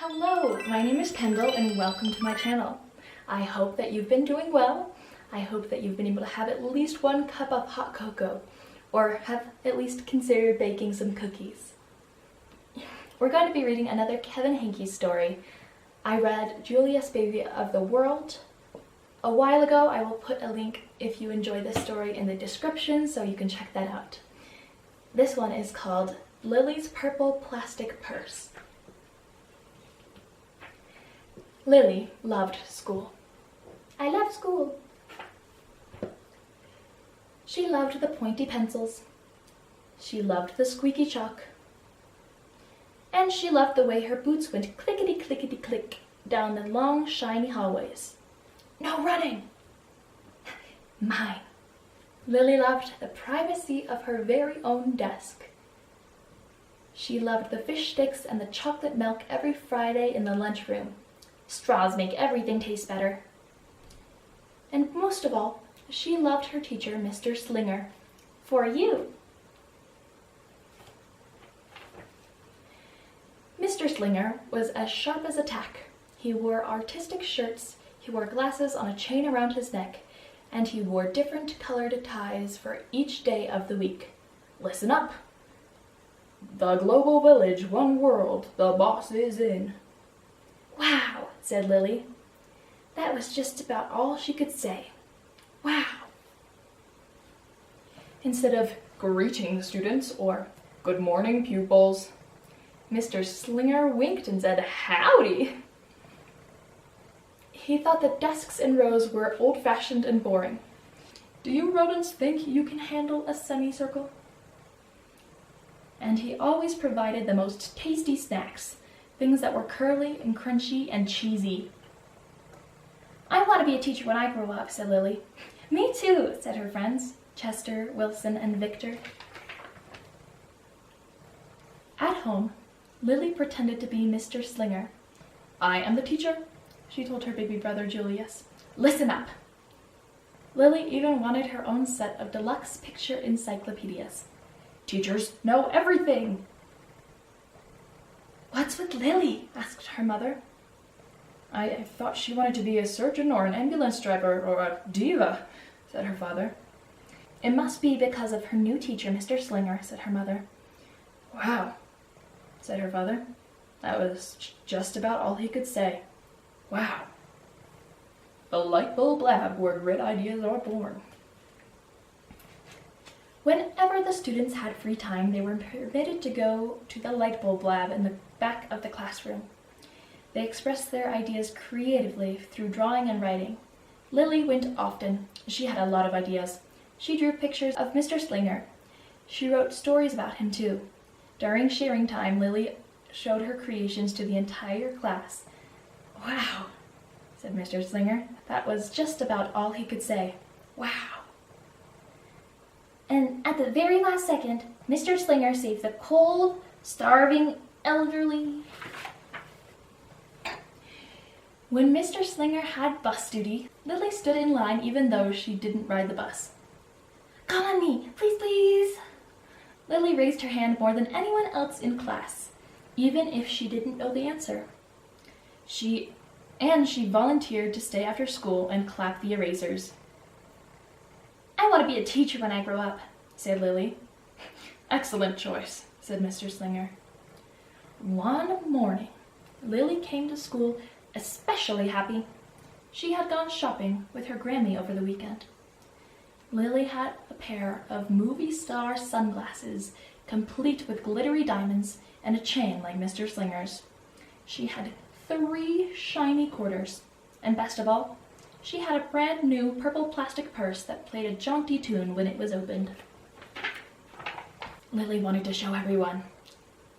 Hello, my name is Kendall and welcome to my channel. I hope that you've been doing well. I hope that you've been able to have at least one cup of hot cocoa or have at least considered baking some cookies. We're going to be reading another Kevin Henkes story. I read Julius, Baby of the World a while ago. I will put a link if you enjoy this story in the description so you can check that out. This one is called Lily's Purple Plastic Purse. Lily loved school. I love school. She loved the pointy pencils. She loved the squeaky chalk. And she loved the way her boots went clickety-clickety-click down the long, shiny hallways. No running! Mine. Lily loved the privacy of her very own desk. She loved the fish sticks and the chocolate milk every Friday in the lunchroom. Straws make everything taste better. And most of all, she loved her teacher, Mr. Slinger. For you. Mr. Slinger was as sharp as a tack. He wore artistic shirts, he wore glasses on a chain around his neck, and he wore different colored ties for each day of the week. Listen up. The global village, one world, the boss is in. Wow, said Lily. That was just about all she could say. Wow. Instead of greetings, students, or good morning, pupils, Mr. Slinger winked and said, howdy. He thought that desks in rows were old-fashioned and boring. Do you rodents think you can handle a semicircle? And he always provided the most tasty snacks, things that were curly and crunchy and cheesy. I want to be a teacher when I grow up, said Lily. Me too, said her friends, Chester, Wilson, and Victor. At home, Lily pretended to be Mr. Slinger. I am the teacher, she told her baby brother Julius. Listen up. Lily even wanted her own set of deluxe picture encyclopedias. Teachers know everything. What's with Lily? Asked her mother. I thought she wanted to be a surgeon or an ambulance driver or a diva, said her father. It must be because of her new teacher, Mr. Slinger, said her mother. Wow, said her father. That was just about all he could say. Wow. The light bulb lab where great ideas are born. Whenever the students had free time, they were permitted to go to the light bulb lab in the back of the classroom. They expressed their ideas creatively through drawing and writing. Lily went often. She had a lot of ideas. She drew pictures of Mr. Slinger. She wrote stories about him too. During sharing time, Lily showed her creations to the entire class. Wow, said Mr. Slinger. That was just about all he could say. Wow. And at the very last second, Mr. Slinger saved the cold, starving elderly. When Mr. Slinger had bus duty, Lily stood in line even though she didn't ride the bus. Call on me, please, please. Lily raised her hand more than anyone else in class, even if she didn't know the answer. She volunteered to stay after school and clap the erasers. I want to be a teacher when I grow up, said Lily. Excellent choice, said Mr. Slinger. One morning, Lily came to school especially happy. She had gone shopping with her Grammy over the weekend. Lily had a pair of movie star sunglasses, complete with glittery diamonds and a chain like Mr. Slinger's. She had 3 shiny quarters, and best of all, she had a brand new purple plastic purse that played a jaunty tune when it was opened. Lily wanted to show everyone.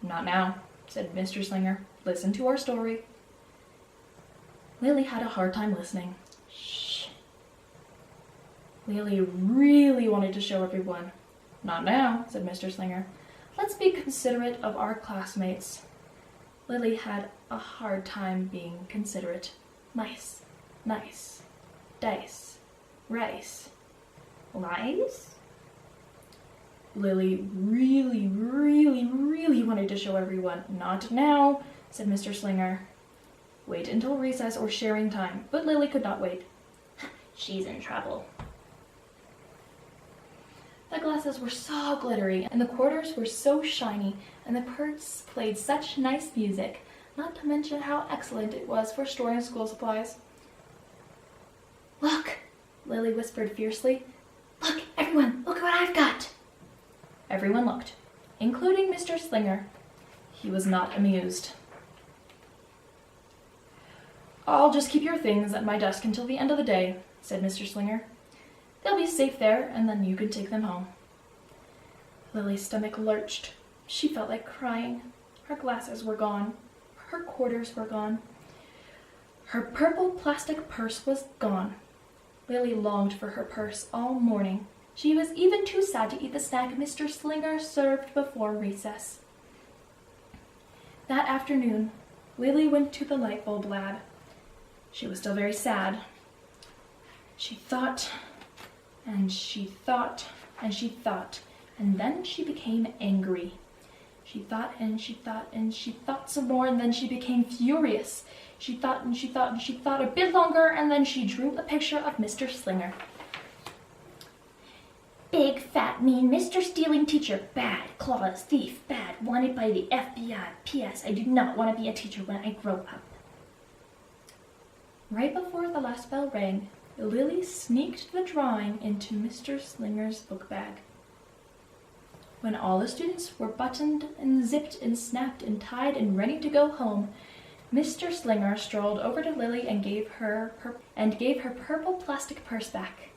Not now, said Mr. Slinger. Listen to our story. Lily had a hard time listening. Shh. Lily really wanted to show everyone. Not now, said Mr. Slinger. Let's be considerate of our classmates. Lily had a hard time being considerate. Mice, nice, dice, rice, lies? Lily really wanted to show everyone. Not now, said Mr. Slinger. wait until recess or sharing time, but Lily could not wait. She's in trouble. The glasses were so glittery, and the quarters were so shiny, and the purse played such nice music, not to mention how excellent it was for storing school supplies. "Look," Lily whispered fiercely. "Look, everyone, look what I've got." Everyone looked, including Mr. Slinger. He was not amused. "I'll just keep your things at my desk until the end of the day," said Mr. Slinger. "They'll be safe there, and then you can take them home." Lily's stomach lurched. She felt like crying. Her glasses were gone. Her quarters were gone. Her purple plastic purse was gone. Lily longed for her purse all morning. She was even too sad to eat the snack Mr. Slinger served before recess. That afternoon, Lily went to the light bulb lab. She was still very sad. She thought, and she thought, and she thought, and then she became angry. She thought, and she thought, and she thought some more, and then she became furious. She thought, and she thought, and she thought a bit longer, and then she drew a picture of Mr. Slinger. "Big, fat, mean, Mr. Stealing teacher, bad, claws, thief, bad, wanted by the FBI. P.S. I do not want to be a teacher when I grow up." Right before the last bell rang, Lily sneaked the drawing into Mr. Slinger's book bag. When all the students were buttoned and zipped and snapped and tied and ready to go home, Mr. Slinger strolled over to Lily and gave her purple plastic purse back.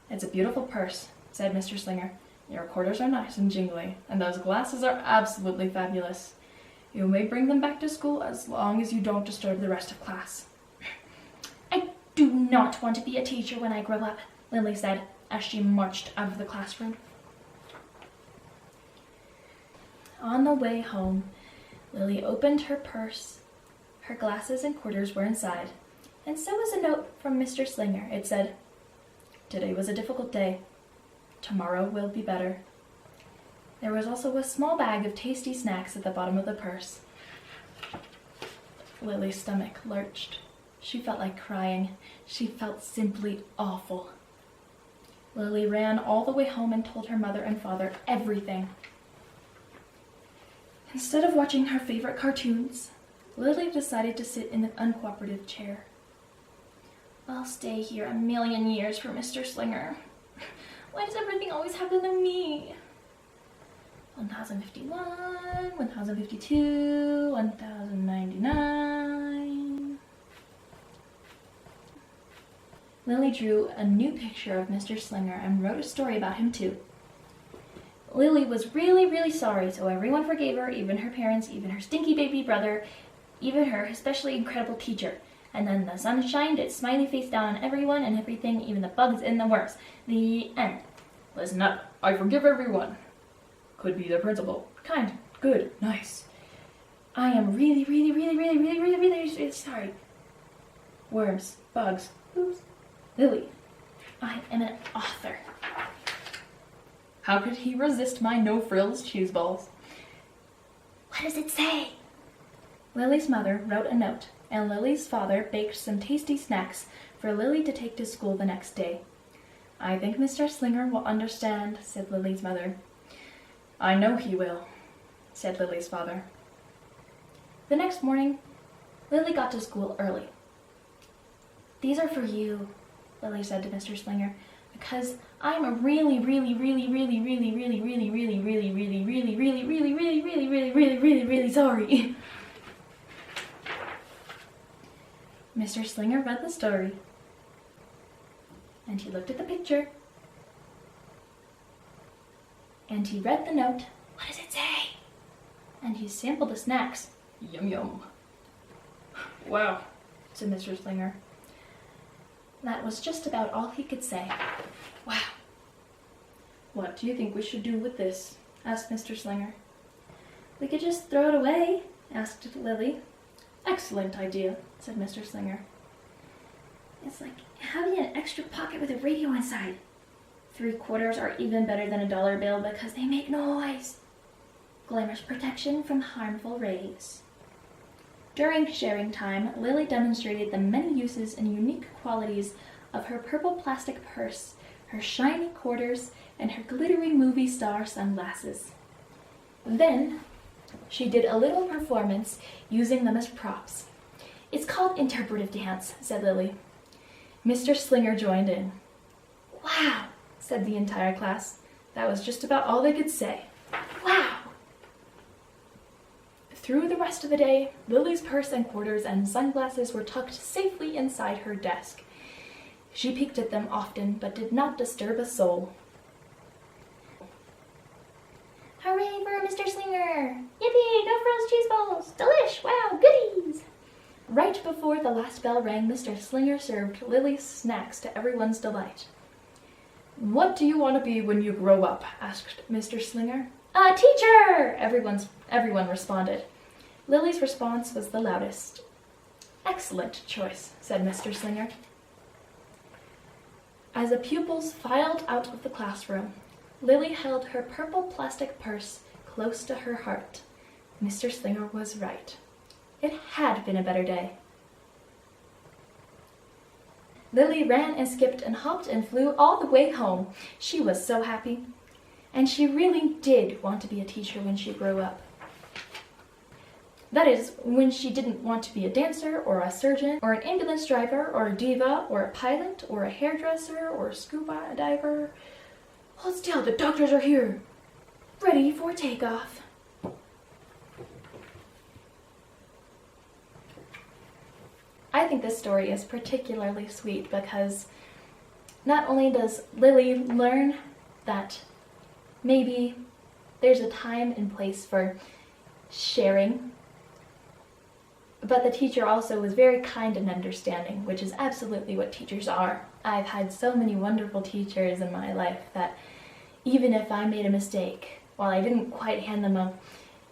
"It's a beautiful purse," said Mr. Slinger. "Your quarters are nice and jingly, and those glasses are absolutely fabulous. You may bring them back to school as long as you don't disturb the rest of class." "I do not want to be a teacher when I grow up," Lily said as she marched out of the classroom. On the way home, Lily opened her purse. Her glasses and quarters were inside, and so was a note from Mr. Slinger. It said, "Today was a difficult day. Tomorrow will be better." There was also a small bag of tasty snacks at the bottom of the purse. Lily's stomach lurched. She felt like crying. She felt simply awful. Lily ran all the way home and told her mother and father everything. Instead of watching her favorite cartoons, Lily decided to sit in the uncooperative chair. "I'll stay here a million years for Mr. Slinger. Why does everything always happen to me? 1051, 1052, 1099. Lily drew a new picture of Mr. Slinger and wrote a story about him too. Lily was really, really sorry, so everyone forgave her, even her parents, even her stinky baby brother, even her especially incredible teacher. And then the sun shined its smiley face down on everyone and everything, even the bugs and the worms. The end. Listen up. I forgive everyone. Could be the principal. Kind. Good. Nice. I am really, really, really, really, really, really, really, really sorry. Worms. Bugs. Oops. Lily. I am an author. How could he resist my no-frills cheese balls? What does it say? Lily's mother wrote a note, and Lily's father baked some tasty snacks for Lily to take to school the next day. "I think Mr. Slinger will understand," said Lily's mother. "I know he will," said Lily's father. The next morning, Lily got to school early. "These are for you," Lily said to Mr. Slinger, "because I'm a really, really, really, really, really, really, really, really, really, really, really, really, really, really, really, really, really, really, really sorry." Mr. Slinger read the story, and he looked at the picture, and he read the note. What does it say? And he sampled the snacks. Yum yum. Wow, said Mr. Slinger. That was just about all he could say. Wow. What do you think we should do with this? Asked Mr. Slinger. We could just throw it away, asked Lily. Excellent idea, said Mr. Slinger. It's like having an extra pocket with a radio inside. 3/4 are even better than a dollar bill because they make noise. Glamorous protection from harmful rays. During sharing time, Lily demonstrated the many uses and unique qualities of her purple plastic purse, her shiny quarters, and her glittery movie star sunglasses. Then, she did a little performance using them as props. "It's called interpretive dance," said Lily. Mr. Slinger joined in. "Wow," said the entire class. That was just about all they could say. Wow! Through the rest of the day, Lily's purse and quarters and sunglasses were tucked safely inside her desk. She peeked at them often, but did not disturb a soul. "Hooray for Mr. Slinger! Yippee! No frozen cheese balls! Delish! Wow! Goodies!" Right before the last bell rang, Mr. Slinger served Lily's snacks to everyone's delight. "What do you want to be when you grow up?" asked Mr. Slinger. "A teacher!" Everyone responded. Lily's response was the loudest. "Excellent choice," said Mr. Slinger. As the pupils filed out of the classroom, Lily held her purple plastic purse close to her heart. Mr. Slinger was right. It had been a better day. Lily ran and skipped and hopped and flew all the way home. She was so happy. And she really did want to be a teacher when she grew up. That is, when she didn't want to be a dancer or a surgeon or an ambulance driver or a diva or a pilot or a hairdresser or a scuba diver. Hold still, the doctors are here. Ready for takeoff. I think this story is particularly sweet because not only does Lily learn that maybe there's a time and place for sharing, but the teacher also was very kind and understanding, which is absolutely what teachers are. I've had so many wonderful teachers in my life that even if I made a mistake, while I didn't quite hand them a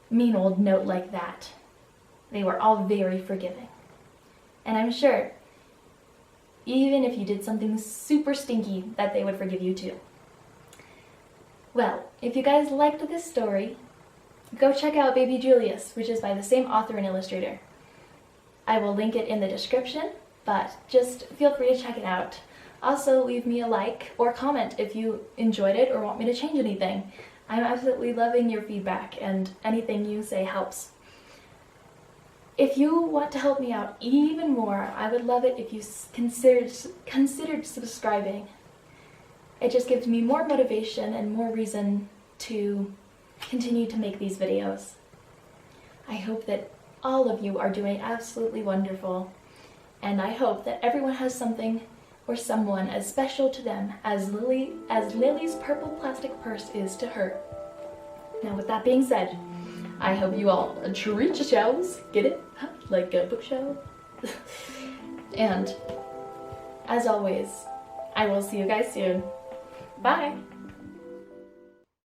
mean old note like that, they were all very forgiving. And I'm sure, even if you did something super stinky, that they would forgive you too. Well, if you guys liked this story, go check out Baby Julius, which is by the same author and illustrator. I will link it in the description, but just feel free to check it out. Also, leave me a like or comment if you enjoyed it or want me to change anything. I'm absolutely loving your feedback, and anything you say helps. If you want to help me out even more, I would love it if you considered subscribing. It just gives me more motivation and more reason to continue to make these videos. I hope that all of you are doing absolutely wonderful, and I hope that everyone has something or someone as special to them as Lily's purple plastic purse is to her. Now, with that being said, I hope you all treat yourselves, get it? Like a bookshelf? And, as always, I will see you guys soon. Bye!